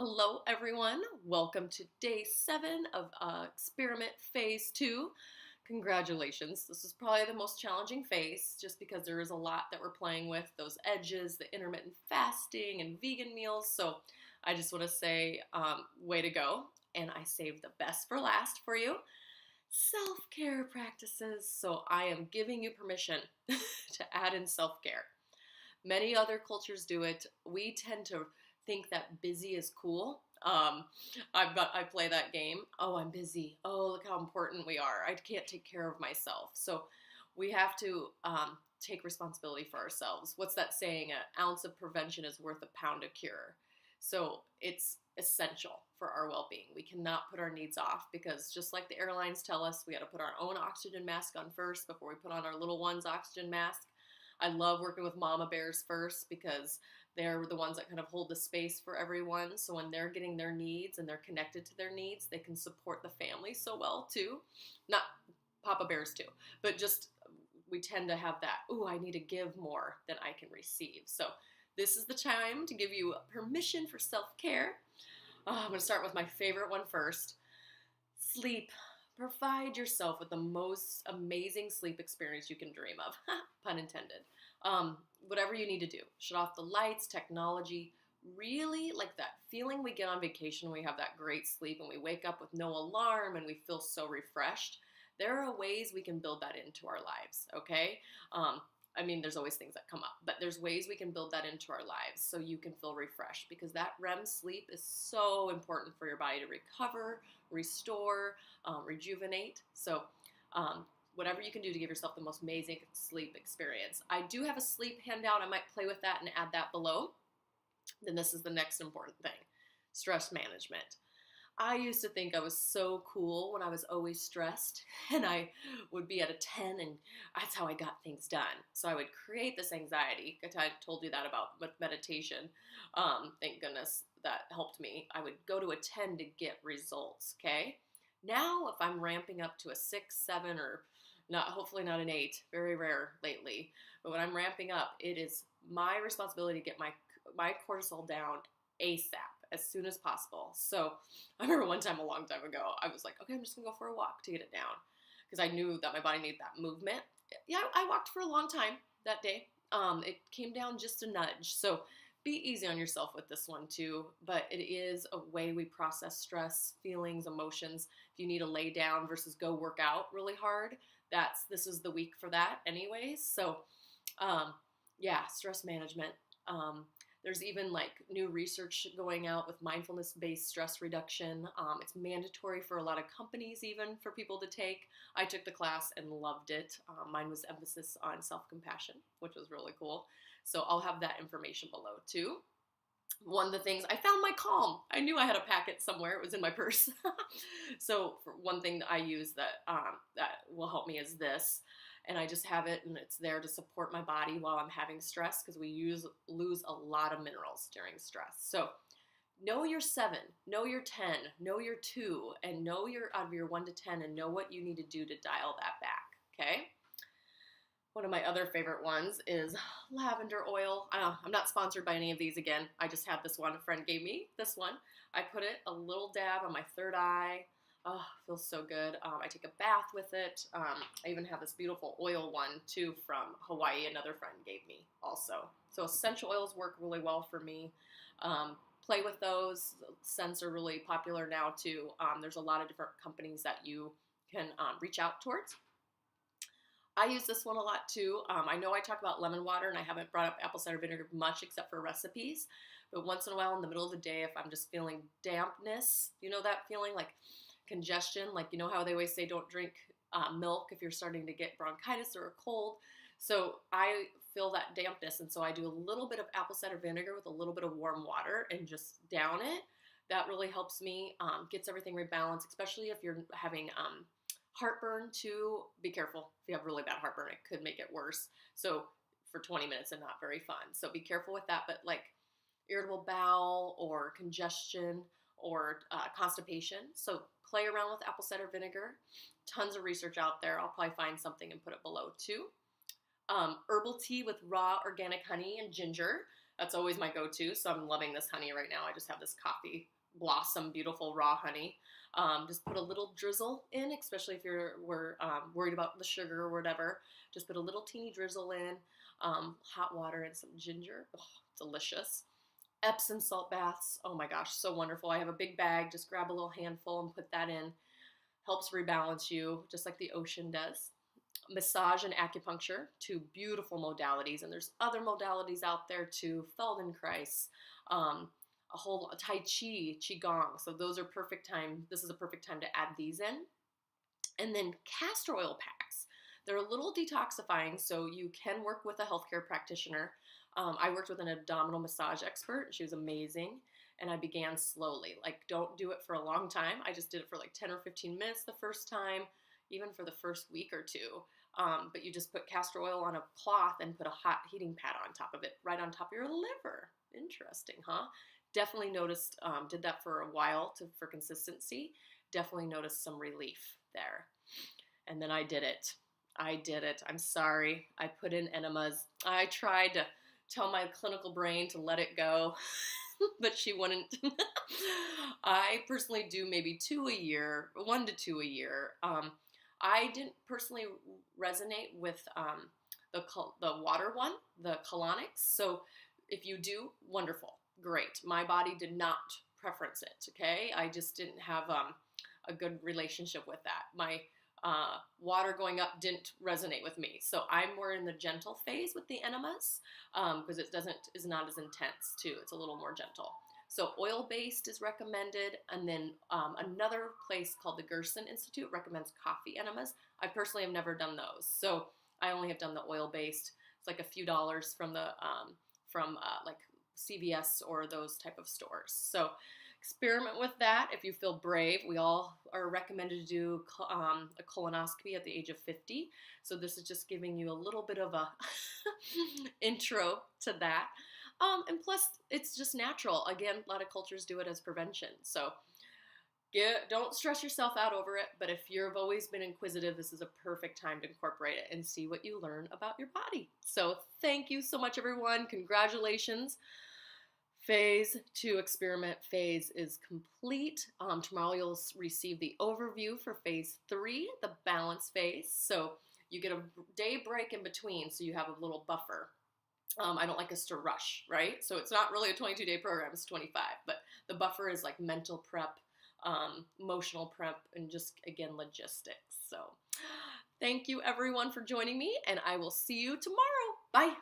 Hello, everyone. Welcome to day 7 of experiment phase 2. Congratulations. This is probably the most challenging phase just because there is a lot that we're playing with, those edges, the intermittent fasting, and vegan meals. So I just want to say, way to go. And I saved the best for last for you, self-care practices. So I am giving you permission to add in self-care. Many other cultures do it. We tend to think that busy is cool. I play that game. Oh, I'm busy. Oh, look how important we are. I can't take care of myself. So we have to take responsibility for ourselves. What's that saying? An ounce of prevention is worth a pound of cure. So it's essential for our well-being. We cannot put our needs off because just like the airlines tell us, we got to put our own oxygen mask on first before we put on our little one's oxygen mask. I love working with mama bears first because they're the ones that kind of hold the space for everyone. So when they're getting their needs and they're connected to their needs, they can support the family so well too. Not papa bears too, but just we tend to have that, ooh, I need to give more than I can receive. So this is the time to give you permission for self-care. I'm going to start with my favorite one first. Sleep. Provide yourself with the most amazing sleep experience you can dream of. Pun intended. Whatever you need to do. Shut off the lights, technology. Really like that feeling we get on vacation when we have that great sleep and we wake up with no alarm and we feel so refreshed. There are ways we can build that into our lives, okay? There's always things that come up, but there's ways we can build that into our lives so you can feel refreshed because that REM sleep is so important for your body to recover, restore, rejuvenate. So whatever you can do to give yourself the most amazing sleep experience. I do have a sleep handout. I might play with that and add that below. Then this is the next important thing, stress management. I used to think I was so cool when I was always stressed and I would be at a 10 and that's how I got things done. So I would create this anxiety. I told you that about meditation. Thank goodness that helped me. I would go to a 10 to get results, okay? Now if I'm ramping up to a 6, 7, or not, hopefully not an 8, very rare lately, but when I'm ramping up, it is my responsibility to get my cortisol down ASAP, as soon as possible. So I remember one time a long time ago, I was like, okay, I'm just gonna go for a walk to get it down because I knew that my body needed that movement. Yeah, I walked for a long time that day. It came down just a nudge. So be easy on yourself with this one too, but it is a way we process stress, feelings, emotions. If you need to lay down versus go work out really hard, this is the week for that anyways. So stress management. There's even like new research going out with mindfulness-based stress reduction. It's mandatory for a lot of companies even for people to take. I took the class and loved it. Mine was emphasis on self-compassion, which was really cool. So I'll have that information below too. One of the things, I found my Calm. I knew I had a packet somewhere. It was in my purse. So for one thing that I use that will help me is this. And I just have it and it's there to support my body while I'm having stress because we lose a lot of minerals during stress. So know your 7, know your 10, know your 2, and know your out of your 1 to 10 and know what you need to do to dial that back, okay? One of my other favorite ones is lavender oil. I'm not sponsored by any of these again. I just have this one. A friend gave me this one. I put it a little dab on my third eye. Oh, feels so good. I take a bath with it. I even have this beautiful oil one too from Hawaii. Another friend gave me also. So essential oils work really well for me. Play with those. Scents are really popular now too. There's a lot of different companies that you can reach out towards. I use this one a lot too. I know I talk about lemon water and I haven't brought up apple cider vinegar much except for recipes. But once in a while in the middle of the day, if I'm just feeling dampness, you know that feeling like congestion, like you know how they always say don't drink milk if you're starting to get bronchitis or a cold. So I feel that dampness and so I do a little bit of apple cider vinegar with a little bit of warm water and just down it. That really helps me, gets everything rebalanced, especially if you're having heartburn too. Be careful. If you have really bad heartburn, it could make it worse. So for 20 minutes and not very fun. So be careful with that. But like irritable bowel or congestion or constipation. So play around with apple cider vinegar. Tons of research out there. I'll probably find something and put it below too. Herbal tea with raw organic honey and ginger. That's always my go-to. So I'm loving this honey right now. I just have this coffee blossom, beautiful raw honey. Just put a little drizzle in, especially if we're worried about the sugar or whatever. Just put a little teeny drizzle in, hot water and some ginger. Oh, delicious. Epsom salt baths. Oh my gosh, so wonderful. I have a big bag. Just grab a little handful and put that in. Helps rebalance you, just like the ocean does. Massage and acupuncture, two beautiful modalities, and there's other modalities out there too. Feldenkrais, a whole Tai Chi, Qigong. So those are perfect time. This is a perfect time to add these in. And then castor oil packs. They're a little detoxifying, so you can work with a healthcare practitioner. I worked with an abdominal massage expert. She was amazing. And I began slowly. Like, don't do it for a long time. I just did it for like 10 or 15 minutes the first time, even for the first week or two. But you just put castor oil on a cloth and put a hot heating pad on top of it, right on top of your liver. Interesting, huh? Definitely noticed, did that for a while for consistency. Definitely noticed some relief there. And then I did it. I'm sorry. I put in enemas. I tried to tell my clinical brain to let it go, but she wouldn't. I personally do maybe 2 a year, 1 to 2 a year. I didn't personally resonate with the water one, the colonics. So if you do, wonderful, great. My body did not preference it, okay? I just didn't have a good relationship with that. My water going up didn't resonate with me. So I'm more in the gentle phase with the enemas because it is not as intense too. It's a little more gentle. So oil-based is recommended, and then another place called the Gerson Institute recommends coffee enemas. I personally have never done those, so I only have done the oil-based. It's like a few dollars from the like CVS or those type of stores. So experiment with that if you feel brave. We all are recommended to do a colonoscopy at the age of 50. So this is just giving you a little bit of a intro to that. And plus, it's just natural. Again, a lot of cultures do it as prevention. So don't stress yourself out over it. But if you've always been inquisitive, this is a perfect time to incorporate it and see what you learn about your body. So thank you so much, everyone. Congratulations. Phase 2 experiment phase is complete. Tomorrow you'll receive the overview for phase 3, the balance phase. So you get a day break in between, so you have a little buffer. I don't like us to rush, right? So it's not really a 22-day program, it's 25. But the buffer is like mental prep, emotional prep, and just, again, logistics. So thank you, everyone, for joining me, and I will see you tomorrow. Bye.